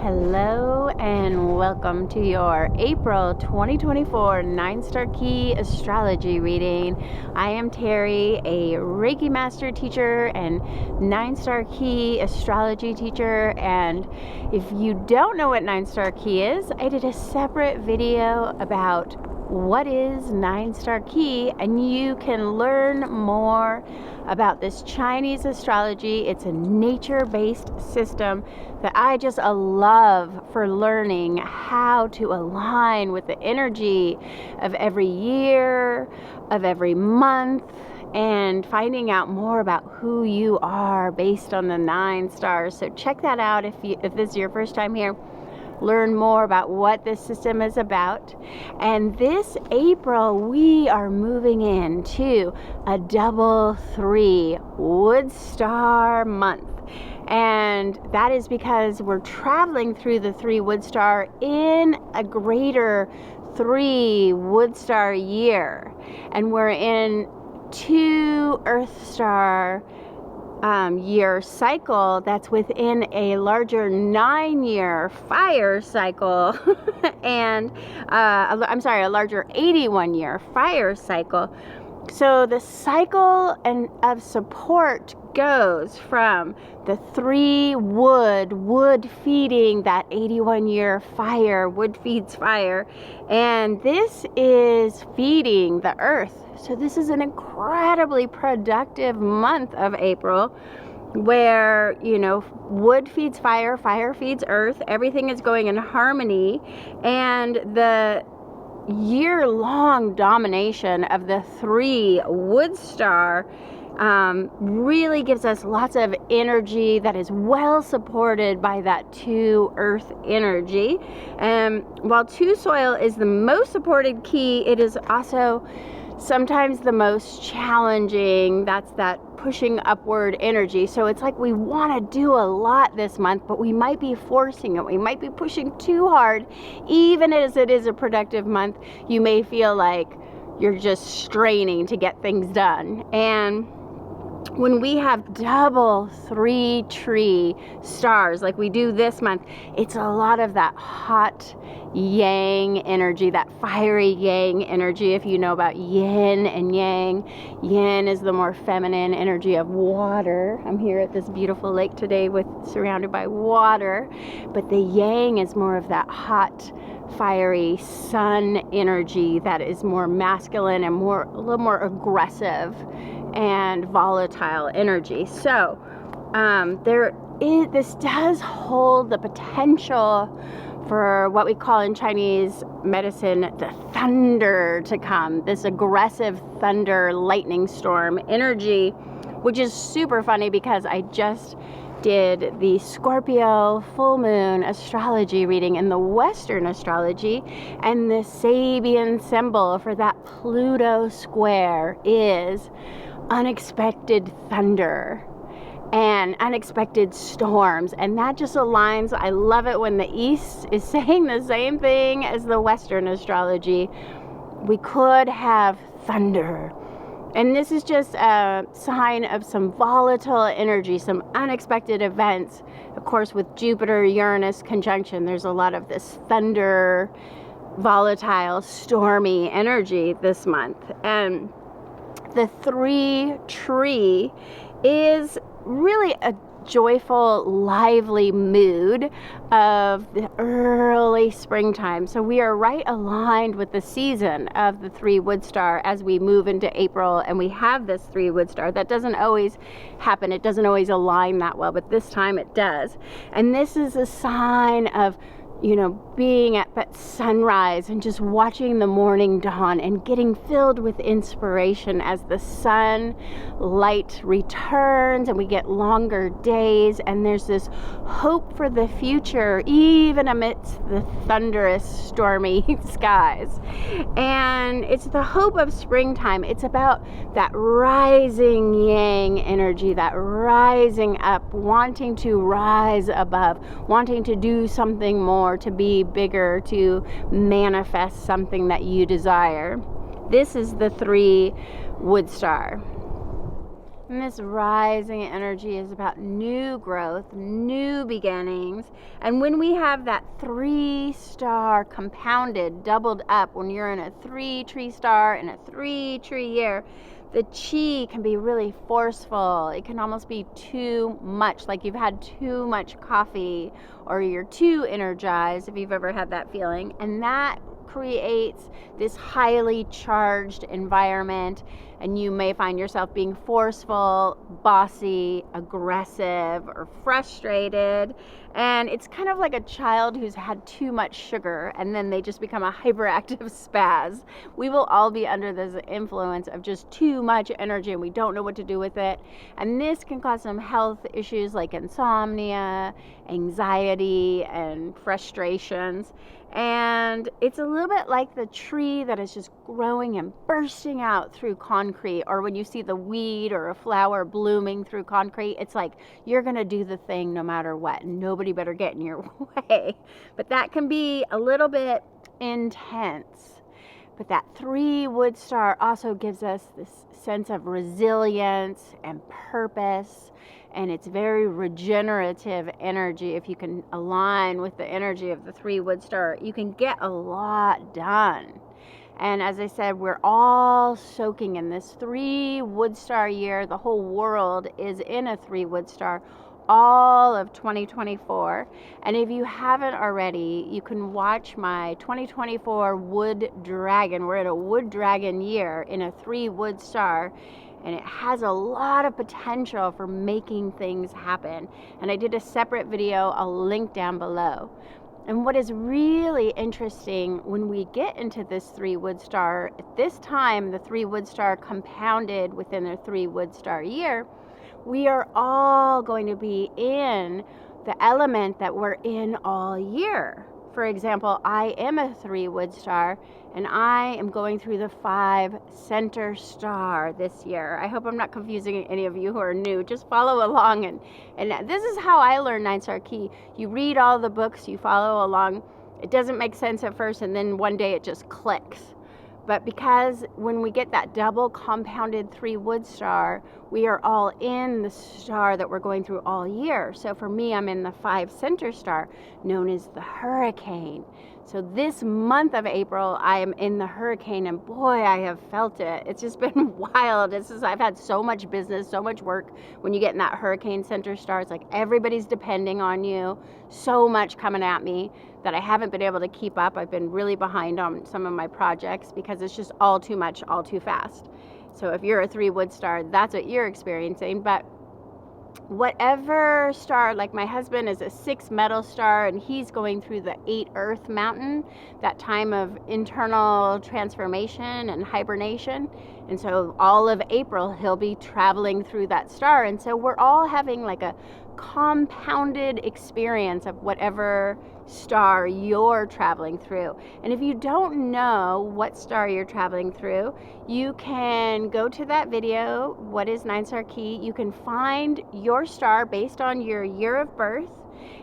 Hello and welcome to your April 2024 Star Ki Astrology reading. I am Terry, a Reiki Master teacher and Star Ki Astrology teacher. And if you don't know what Star Ki is, I did a separate video about what is Star Ki, and you can learn more about this Chinese astrology. It's a nature-based system that I just love for learning how to align with the energy of every year, of every month, and finding out more about who you are based on the 9 stars. So check that out if this is your first time here. Learn more about what this system is about. And this April, we are moving into a double 3 Wood Star month. And that is because we're traveling through the 3 Wood Star in a greater 3 Wood Star year. And we're in 2 Earth Star year cycle that's within a larger 9-year fire cycle and a larger 81-year fire cycle. So the cycle of support goes from the 3 wood feeding that 81-year fire, wood feeds fire, and this is feeding the earth. So this is an incredibly productive month of April where, wood feeds fire, fire feeds earth, everything is going in harmony, and the year-long domination of the 3 Wood Star really gives us lots of energy that is well supported by that 2 Earth energy. And while 2 Soil is the most supported key, it is also sometimes the most challenging. That's that pushing upward energy. So it's like we want to do a lot this month, but we might be forcing it. We might be pushing too hard. Even as it is a productive month, you may feel like you're just straining to get things done. And when we have double 3 tree stars like we do this month, it's a lot of that hot yang energy, that fiery yang energy. If you know about yin and yang, yin is the more feminine energy of water. I'm here at this beautiful lake today surrounded by water, but the yang is more of that hot, fiery sun energy that is more masculine and a little more aggressive and volatile energy. So this does hold the potential for what we call in Chinese medicine the thunder to come, this aggressive thunder lightning storm energy, which is super funny because I just did the Scorpio full moon astrology reading in the Western astrology, and the Sabian symbol for that Pluto square is unexpected thunder and unexpected storms, and that just aligns. I love it when the East is saying the same thing as the Western astrology. We could have thunder, and this is just a sign of some volatile energy, some unexpected events. Of course, with Jupiter Uranus conjunction, there's a lot of this thunder, volatile, stormy energy this month. And the 3 tree is really a joyful, lively mood of the early springtime. So we are right aligned with the season of the 3 Wood Star as we move into April, and we have this 3 Wood Star. That doesn't always happen. It doesn't always align that well, but this time it does. And this is a sign of being at that sunrise and just watching the morning dawn and getting filled with inspiration as the sun light returns and we get longer days, and there's this hope for the future even amidst the thunderous, stormy skies. And it's the hope of springtime. It's about that rising yang energy, that rising up, wanting to rise above, wanting to do something more, to be bigger, to manifest something that you desire. This is the 3 Wood Star. And this rising energy is about new growth, new beginnings. And when we have that 3-star compounded, doubled up, when you're in a 3-tree star in a 3-tree year, the chi can be really forceful. It can almost be too much, like you've had too much coffee or you're too energized, if you've ever had that feeling. And that creates this highly charged environment, and you may find yourself being forceful, bossy, aggressive, or frustrated. And it's kind of like a child who's had too much sugar and then they just become a hyperactive spaz. We will all be under this influence of just too much energy and we don't know what to do with it. And this can cause some health issues like insomnia, anxiety, and frustrations. And it's a little bit like the tree that is just growing and bursting out through concrete, or when you see the weed or a flower blooming through concrete, it's like you're going to do the thing no matter what. Nobody better get in your way. But that can be a little bit intense. But that 3 wood star also gives us this sense of resilience and purpose. And it's very regenerative energy. If you can align with the energy of the 3 wood star, you can get a lot done. And as I said, we're all soaking in this 3 wood star year. The whole world is in a 3 wood star all of 2024. And if you haven't already, you can watch my 2024 wood dragon. We're in a wood dragon year in a 3 wood star. And it has a lot of potential for making things happen. And I did a separate video, I'll link down below. And what is really interesting when we get into this 3 wood star, at this time, the 3 wood star compounded within the 3 wood star year, we are all going to be in the element that we're in all year. For example, I am a 3 wood star and I am going through the 5 center star this year. I hope I'm not confusing any of you who are new. Just follow along. And this is how I learned 9-star Ki. You read all the books, you follow along. It doesn't make sense at first, and then one day it just clicks. But because when we get that double compounded 3 wood star, we are all in the star that we're going through all year. So for me, I'm in the 5 center star, known as the hurricane. So this month of April, I am in the hurricane, and boy, I have felt it. It's just been wild. I've had so much business, so much work. When you get in that hurricane center star, it's like everybody's depending on you. So much coming at me that I haven't been able to keep up. I've been really behind on some of my projects because it's just all too much, all too fast. So if you're a 3 wood star, that's what you're experiencing. But whatever star, like my husband is a 6 metal star and he's going through the 8 earth mountain, that time of internal transformation and hibernation. And so all of April, he'll be traveling through that star. And so we're all having like a compounded experience of whatever star you're traveling through. And if you don't know what star you're traveling through, you can go to that video, What is 9-star Ki? You can find your star based on your year of birth,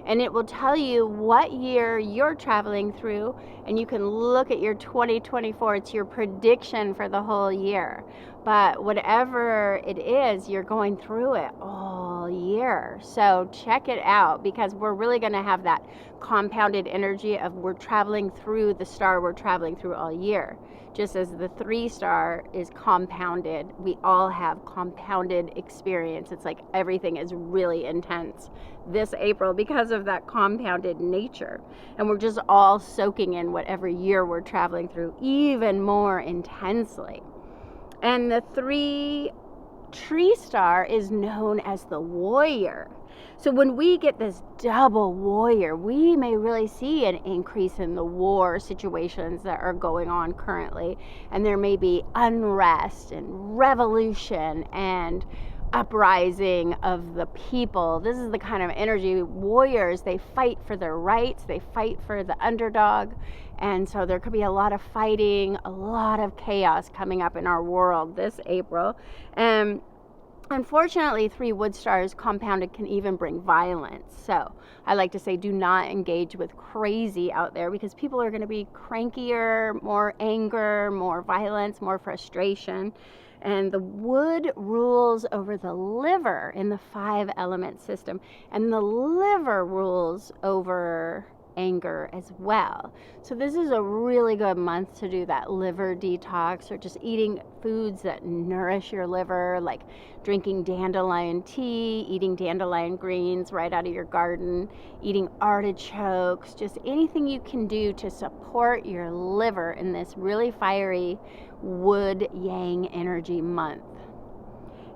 and it will tell you what year you're traveling through, and you can look at your 2024. It's your prediction for the whole year. But whatever it is, you're going through it all year. So check it out, because we're really going to have that compounded energy of we're traveling through the star we're traveling through all year. Just as the 3 star is compounded, we all have compounded experience. It's like everything is really intense this April because of that compounded nature. And we're just all soaking in whatever year we're traveling through even more intensely. And the 3 tree star is known as the warrior. So when we get this double warrior, we may really see an increase in the war situations that are going on currently. And there may be unrest and revolution and uprising of the people. This is the kind of energy. Warriors, they fight for their rights, they fight for the underdog. And so there could be a lot of fighting, a lot of chaos coming up in our world this April. Unfortunately, 3 wood stars compounded can even bring violence. So I like to say do not engage with crazy out there, because people are going to be crankier, more anger, more violence, more frustration. And the wood rules over the liver in the 5 element system, and the liver rules over anger as well. So this is a really good month to do that liver detox, or just eating foods that nourish your liver, like drinking dandelion tea, eating dandelion greens right out of your garden, eating artichokes, just anything you can do to support your liver in this really fiery wood yang energy month.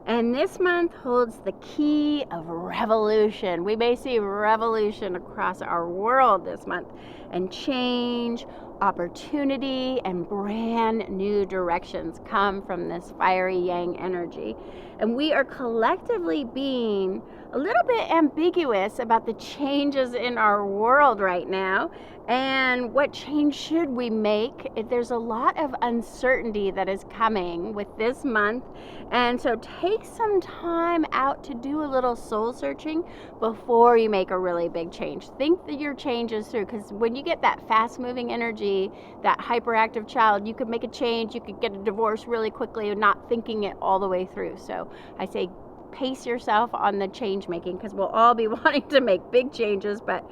And this month holds the key of revolution. We may see revolution across our world this month, and change, opportunity, and brand new directions come from this fiery yang energy. And we are collectively being a little bit ambiguous about the changes in our world right now, and what change should we make. There's a lot of uncertainty that is coming with this month, and so take some time out to do a little soul searching before you make a really big change. Think that your change is through, because when you get that fast moving energy, that hyperactive child, you could make a change, you could get a divorce really quickly and not thinking it all the way through. So I say pace yourself on the change making, because we'll all be wanting to make big changes, but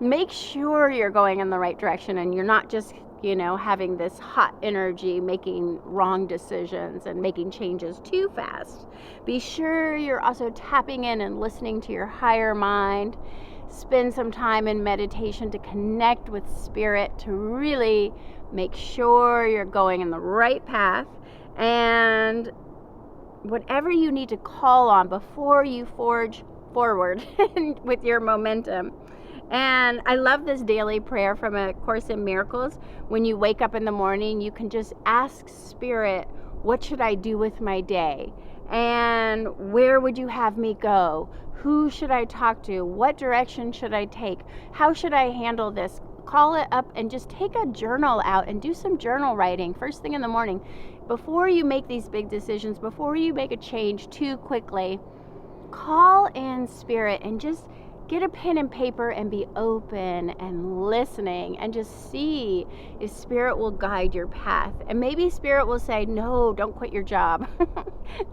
make sure you're going in the right direction and you're not just, having this hot energy, making wrong decisions and making changes too fast. Be sure you're also tapping in and listening to your higher mind. Spend some time in meditation to connect with spirit, to really make sure you're going in the right path. And whatever you need to call on before you forge forward with your momentum. And I love this daily prayer from A Course in Miracles. When you wake up in the morning, you can just ask Spirit, what should I do with my day? And where would you have me go? Who should I talk to? What direction should I take? How should I handle this? Call it up and just take a journal out and do some journal writing first thing in the morning. Before you make these big decisions, before you make a change too quickly, call in Spirit and just get a pen and paper and be open and listening, and just see if Spirit will guide your path. And maybe Spirit will say, no, don't quit your job.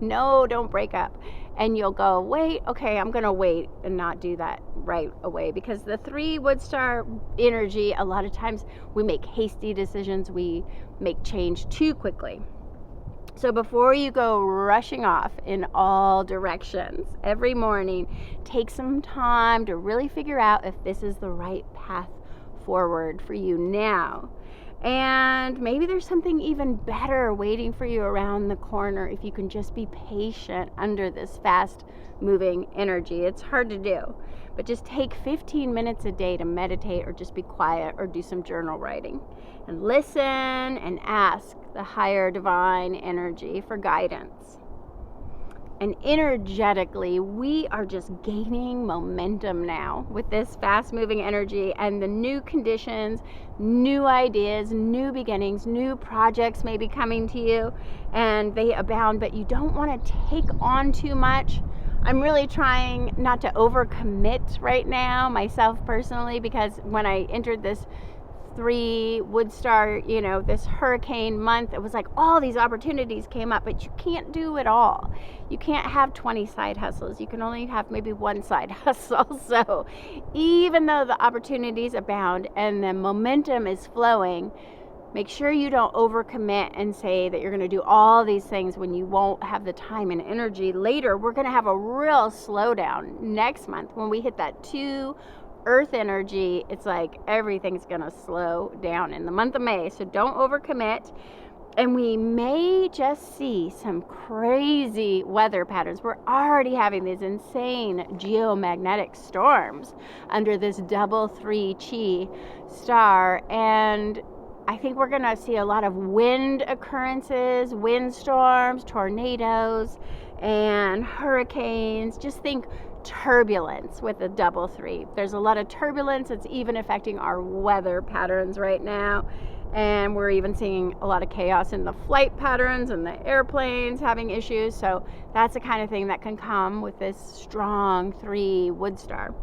No, don't break up. And you'll go, wait, okay, I'm going to wait and not do that right away. Because the 3 wood star energy, a lot of times we make hasty decisions. We make change too quickly. So before you go rushing off in all directions every morning, take some time to really figure out if this is the right path forward for you now. And maybe there's something even better waiting for you around the corner if you can just be patient under this fast moving energy. It's hard to do, but just take 15 minutes a day to meditate, or just be quiet, or do some journal writing, and listen and ask the higher divine energy for guidance. And energetically, we are just gaining momentum now with this fast moving energy, and the new conditions, new ideas, new beginnings, new projects may be coming to you, and they abound, but you don't want to take on too much. I'm really trying not to overcommit right now, myself personally, because when I entered this 3 wood star, this hurricane month, it was like all these opportunities came up, but you can't do it all. You can't have 20 side hustles. You can only have maybe 1 side hustle. So even though the opportunities abound and the momentum is flowing, make sure you don't overcommit and say that you're going to do all these things when you won't have the time and energy later. We're going to have a real slowdown next month when we hit that 2 Earth energy. It's like everything's gonna slow down in the month of May, so don't overcommit. And we may just see some crazy weather patterns. We're already having these insane geomagnetic storms under this double 3 Chi star, and I think we're gonna see a lot of wind occurrences, windstorms, tornadoes, and hurricanes. Just think turbulence with the double 3. There's a lot of turbulence. It's even affecting our weather patterns right now. And we're even seeing a lot of chaos in the flight patterns and the airplanes having issues. So that's the kind of thing that can come with this strong 3 wood star.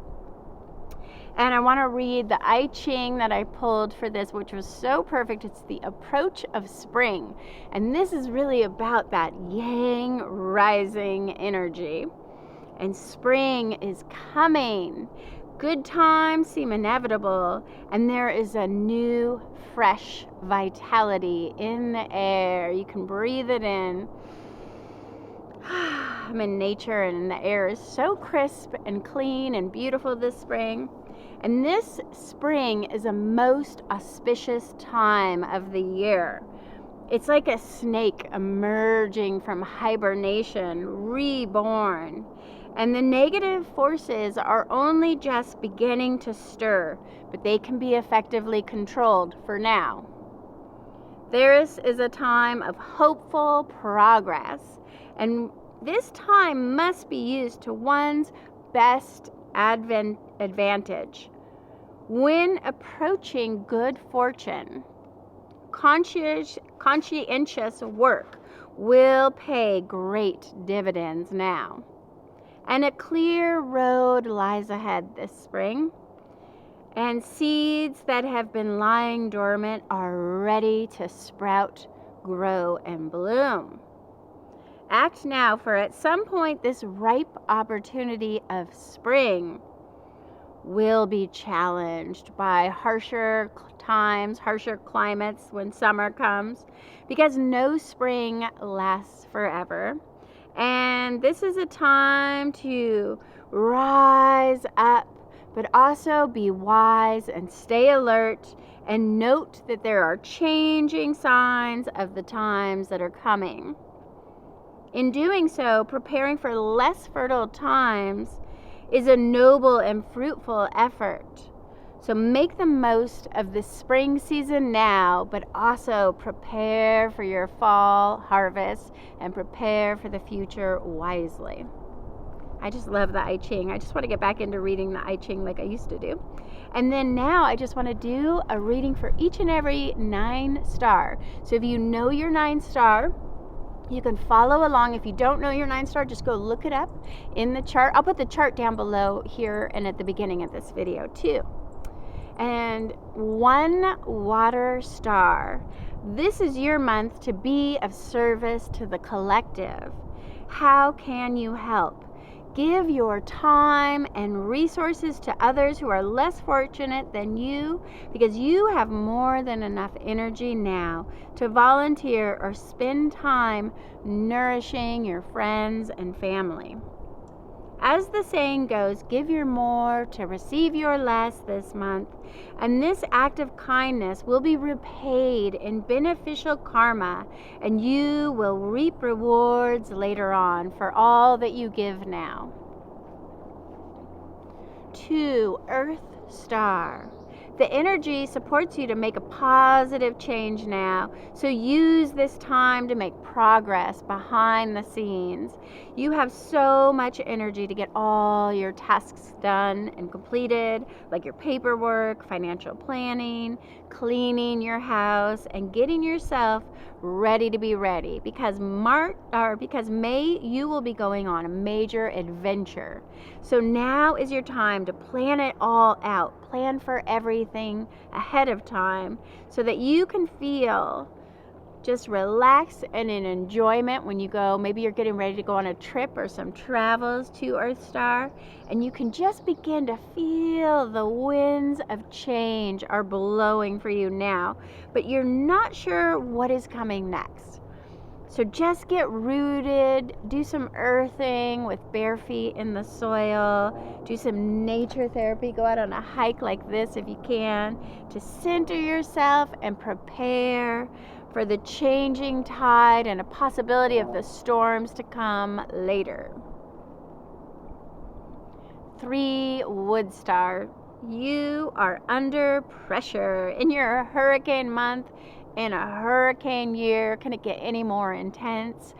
And I want to read the I Ching that I pulled for this, which was so perfect. It's the approach of spring. And this is really about that yang rising energy. And spring is coming. Good times seem inevitable, and there is a new, fresh vitality in the air. You can breathe it in. I'm in nature, and the air is so crisp and clean and beautiful this spring. And this spring is a most auspicious time of the year. It's like a snake emerging from hibernation, reborn. And the negative forces are only just beginning to stir, but they can be effectively controlled for now. This is a time of hopeful progress, and this time must be used to one's best advantage. When approaching good fortune, conscientious work will pay great dividends now. And a clear road lies ahead this spring. And seeds that have been lying dormant are ready to sprout, grow, and bloom. Act now, for at some point this ripe opportunity of spring will be challenged by harsher times, harsher climates when summer comes, because no spring lasts forever. And this is a time to rise up, but also be wise and stay alert, and note that there are changing signs of the times that are coming. In doing so, preparing for less fertile times is a noble and fruitful effort. So make the most of the spring season now, but also prepare for your fall harvest and prepare for the future wisely. I just love the I Ching. I just want to get back into reading the I Ching like I used to do. And then now I just want to do a reading for each and every 9 star. So if you know your 9 star, you can follow along. If you don't know your 9 star, just go look it up in the chart. I'll put the chart down below here and at the beginning of this video too. And 1 water star. This is your month to be of service to the collective. How can you help? Give your time and resources to others who are less fortunate than you, because you have more than enough energy now to volunteer or spend time nourishing your friends and family. As the saying goes, give your more to receive your less this month, and this act of kindness will be repaid in beneficial karma, and you will reap rewards later on for all that you give now. 2, Earth Star. The energy supports you to make a positive change now, so use this time to make progress behind the scenes. You have so much energy to get all your tasks done and completed, like your paperwork, financial planning, cleaning your house, and getting yourself ready to be ready, because May you will be going on a major adventure. So now is your time to plan it all out. Plan for everything ahead of time so that you can feel just relaxed and in enjoyment when you go. Maybe you're getting ready to go on a trip or some travels to Earth Star, and you can just begin to feel the winds of change are blowing for you now, but you're not sure what is coming next. So just get rooted, do some earthing with bare feet in the soil, do some nature therapy, go out on a hike like this if you can, to center yourself and prepare for the changing tide and a possibility of the storms to come later. 3, Wood Star. You are under pressure in your hurricane month. In a hurricane year, can it get any more intense?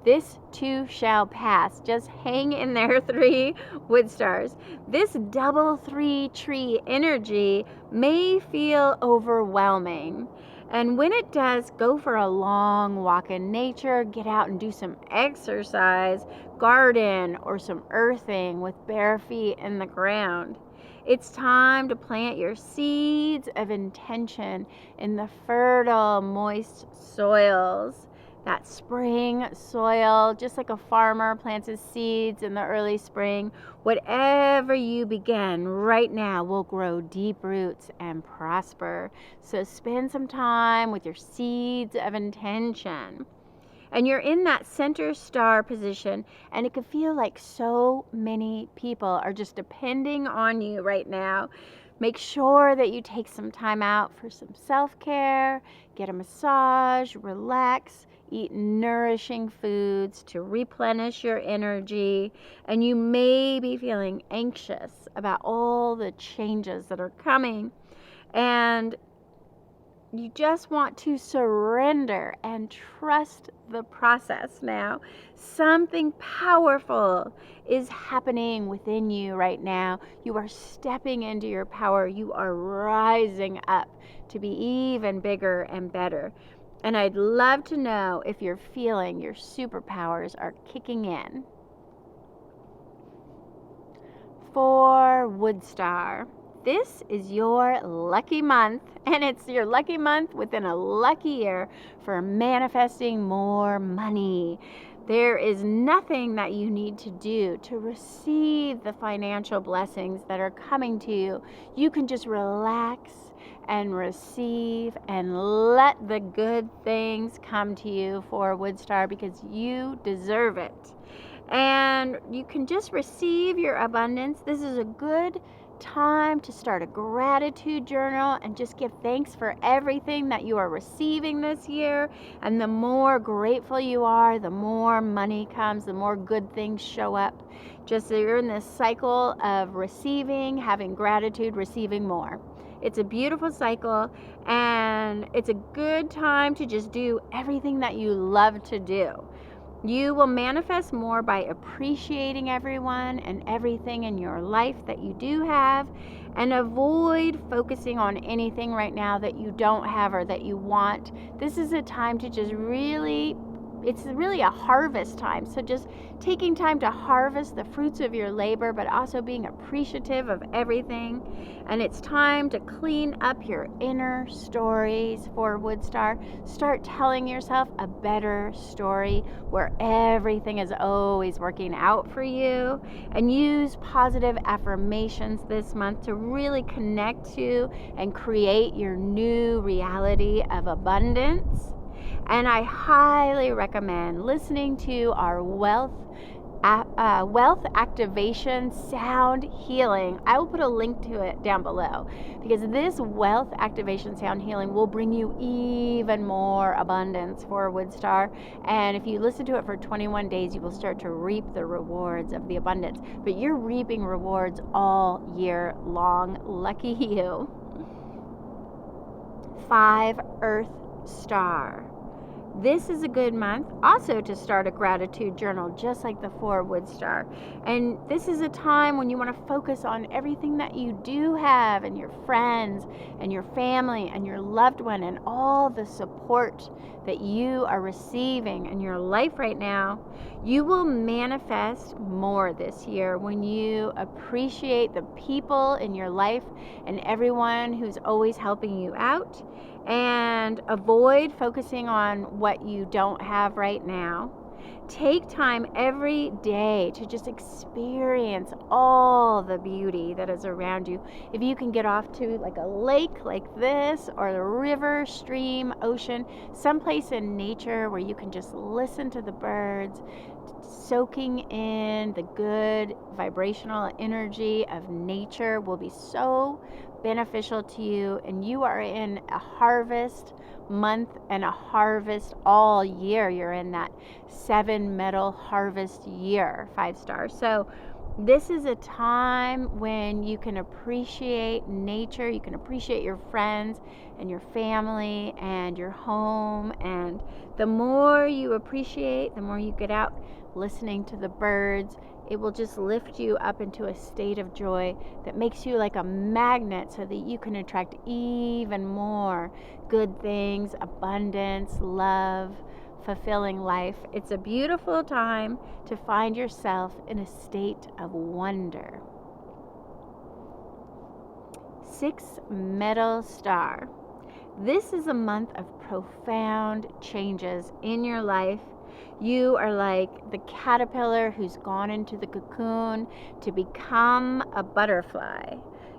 This too shall pass. Just hang in there, 3 Wood Stars. This double 3 tree energy may feel overwhelming, And when it does, go for a long walk in nature, get out and do some exercise, garden, or some earthing with bare feet in the ground. It's time to plant your seeds of intention in the fertile, moist soils. That spring soil, just like a farmer plants his seeds in the early spring, whatever you begin right now will grow deep roots and prosper. So spend some time with your seeds of intention. And you're in that center star position, and it can feel like so many people are just depending on you right now. Make sure that you take some time out for some self-care, get a massage, relax, eat nourishing foods to replenish your energy. And you may be feeling anxious about all the changes that are coming. And you just want to surrender and trust the process now. Something powerful is happening within you right now. You are stepping into your power. You are rising up to be even bigger and better. And I'd love to know if you're feeling your superpowers are kicking in. For Woodstar, this is your lucky month, and it's your lucky month within a lucky year for manifesting more money. There is nothing that you need to do to receive the financial blessings that are coming to you. You can just relax and receive and let the good things come to you for Woodstar, because you deserve it. And you can just receive your abundance. This is a good time to start a gratitude journal and just give thanks for everything that you are receiving this year. And the more grateful you are, the more money comes, the more good things show up. Just so you're in this cycle of receiving, having gratitude, receiving more. It's a beautiful cycle, and it's a good time to just do everything that you love to do. You will manifest more by appreciating everyone and everything in your life that you do have, and avoid focusing on anything right now that you don't have or that you want. This is a time to just it's really a harvest time. So just taking time to harvest the fruits of your labor, but also being appreciative of everything. And it's time to clean up your inner stories for Woodstar. Start telling yourself a better story where everything is always working out for you. And use positive affirmations this month to really connect to and create your new reality of abundance. And I highly recommend listening to our wealth activation sound healing. I will put a link to it down below, because this wealth activation sound healing will bring you even more abundance for Woodstar. And if you listen to it for 21 days, you will start to reap the rewards of the abundance. But you're reaping rewards all year long. Lucky you. 5 Earth Star. This is a good month also to start a gratitude journal, just like the 4 Woodstar. And this is a time when you want to focus on everything that you do have, and your friends and your family and your loved one, and all the support that you are receiving in your life right now. You will manifest more this year when you appreciate the people in your life and everyone who's always helping you out. And avoid focusing on what you don't have right now. Take time every day to just experience all the beauty that is around you. If you can get off to like a lake like this, or a river, stream, ocean, someplace in nature where you can just listen to the birds, soaking in the good vibrational energy of nature will be so beneficial to you. And you are in a harvest month and a harvest all year. You're in that 7 metal harvest year, 5 stars. So This is a time when you can appreciate nature, you can appreciate your friends and your family and your home. And the more you appreciate, the more you get out listening to the birds, it will just lift you up into a state of joy that makes you like a magnet so that you can attract even more good things, abundance, love, fulfilling life. It's a beautiful time to find yourself in a state of wonder. 6 Metal Star. This is a month of profound changes in your life. You are like the caterpillar who's gone into the cocoon to become a butterfly.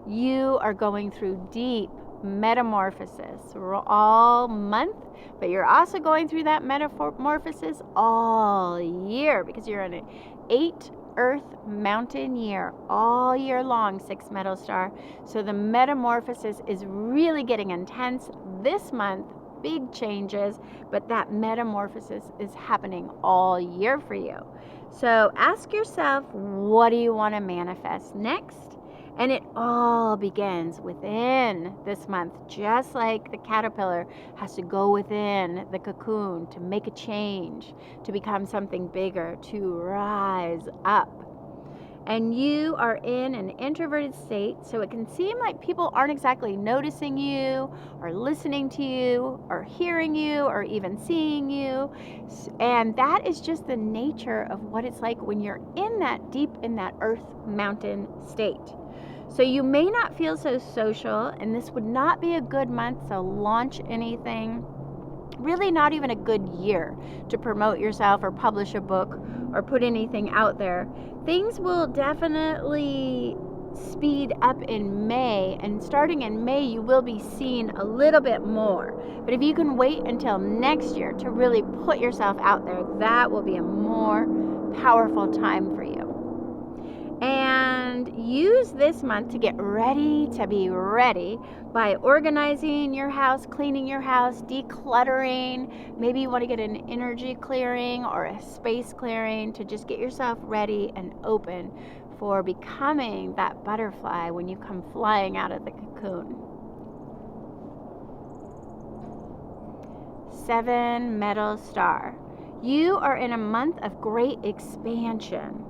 You are going through deep metamorphosis all month, but you're also going through that metamorphosis all year because you're in an 8 Earth mountain year all year long, 6 Metal Star. So the metamorphosis is really getting intense this month. Big changes, but that metamorphosis is happening all year for you. So ask yourself, what do you want to manifest next? And it all begins within this month, just like the caterpillar has to go within the cocoon to make a change, to become something bigger, to rise up. And you are in an introverted state, so it can seem like people aren't exactly noticing you or listening to you or hearing you or even seeing you. And that is just the nature of what it's like when you're in that deep in that earth mountain state. So you may not feel so social, and this would not be a good month to launch anything. Really not even a good year to promote yourself or publish a book or put anything out there. Things will definitely speed up in May, and starting in May you will be seen a little bit more. But if you can wait until next year to really put yourself out there, that will be a more powerful time for you. And use this month to get ready to be ready by organizing your house, cleaning your house, decluttering. Maybe you want to get an energy clearing or a space clearing to just get yourself ready and open for becoming that butterfly when you come flying out of the cocoon. 7 Metal Star. You are in a month of great expansion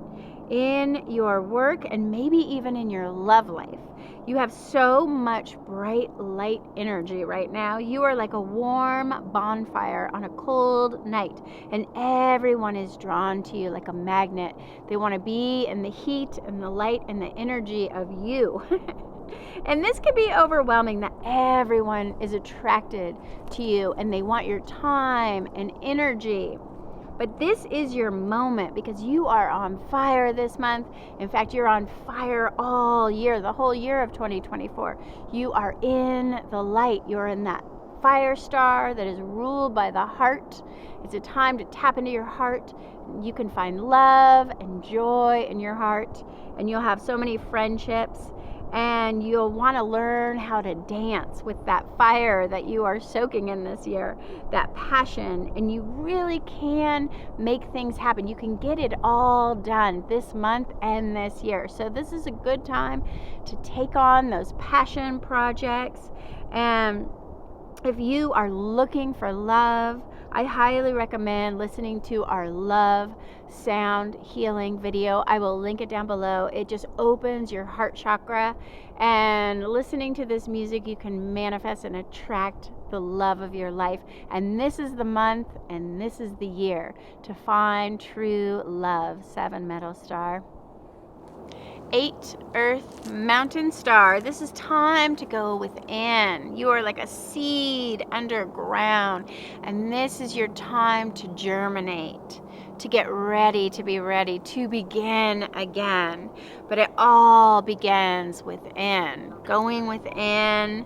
in your work and maybe even in your love life. You have so much bright light energy right now. You are like a warm bonfire on a cold night, and everyone is drawn to you like a magnet. They want to be in the heat and the light and the energy of you. And this can be overwhelming that everyone is attracted to you and they want your time and energy. But this is your moment because you are on fire this month. In fact, you're on fire all year, the whole year of 2024. You are in the light. You're in that fire star that is ruled by the heart. It's a time to tap into your heart. You can find love and joy in your heart, and you'll have so many friendships. And you'll want to learn how to dance with that fire that you are soaking in this year, that passion, and you really can make things happen. You can get it all done this month and this year. So this is a good time to take on those passion projects. And if you are looking for love, I highly recommend listening to our love sound healing video. I will link it down below. It just opens your heart chakra, and listening to this music, you can manifest and attract the love of your life. And this is the month and this is the year to find true love. 7 Metal Star. 8 Earth Mountain Star. This is time to go within. You are like a seed underground, and this is your time to germinate, to get ready, to be ready, to begin again. But it all begins within, going within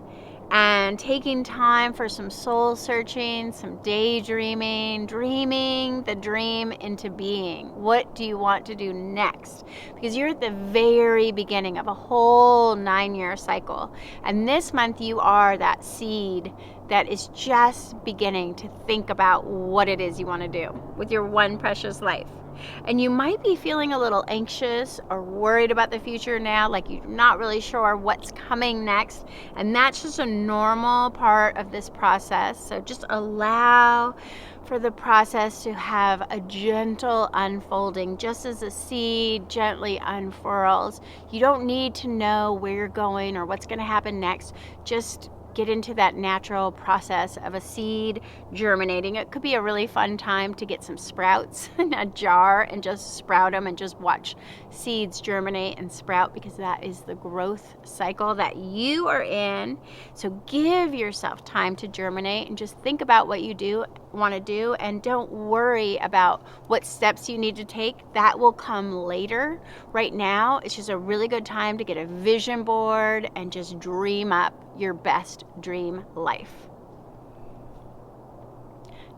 and taking time for some soul searching, some daydreaming, dreaming the dream into being. What do you want to do next? Because you're at the very beginning of a whole 9-year cycle. And this month you are that seed that is just beginning to think about what it is you want to do with your one precious life. And you might be feeling a little anxious or worried about the future now, like you're not really sure what's coming next. And that's just a normal part of this process. So just allow for the process to have a gentle unfolding, just as a seed gently unfurls. You don't need to know where you're going or what's going to happen next. Just get into that natural process of a seed germinating. It could be a really fun time to get some sprouts in a jar and just sprout them and just watch seeds germinate and sprout, because that is the growth cycle that you are in. So give yourself time to germinate and just think about what you want to do, and don't worry about what steps you need to take. That will come later. Right now, it's just a really good time to get a vision board and just dream up your best dream life.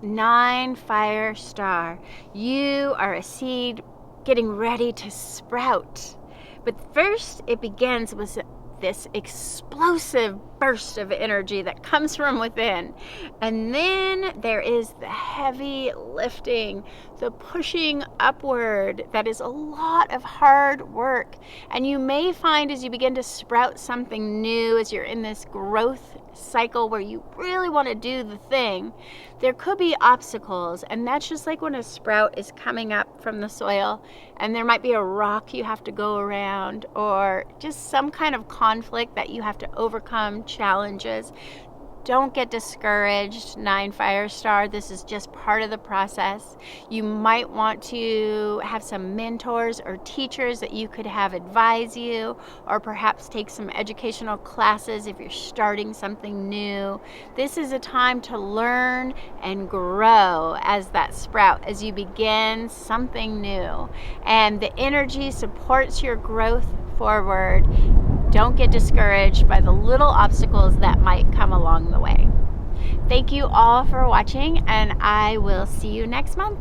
9 fire star. You are a seed getting ready to sprout. But first, it begins with this explosive burst of energy that comes from within. And then there is the heavy lifting, the pushing upward. That is a lot of hard work. And you may find as you begin to sprout something new, as you're in this growth cycle where you really want to do the thing, there could be obstacles. And that's just like when a sprout is coming up from the soil and there might be a rock you have to go around, or just some kind of conflict that you have to overcome, challenges. Don't get discouraged, 9 fire star. This is just part of the process. You might want to have some mentors or teachers that you could have advise you, or perhaps take some educational classes if you're starting something new. This is a time to learn and grow as that sprout, as you begin something new. And the energy supports your growth forward. Don't get discouraged by the little obstacles that might come along the way. Thank you all for watching, and I will see you next month.